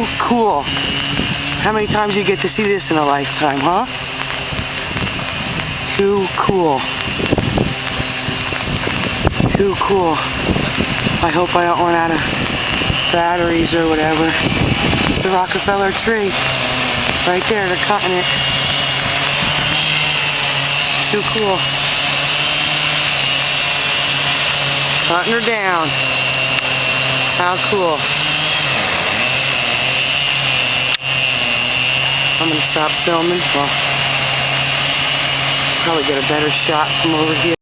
Too cool. How many times you get to see this in a lifetime, huh? Too cool. Too cool. I hope I don't run out of batteries or whatever. It's the Rockefeller tree. Right there, they're cutting it. Too cool. Cutting her down. How cool. I'm gonna stop filming. Well, probably get a better shot from over here.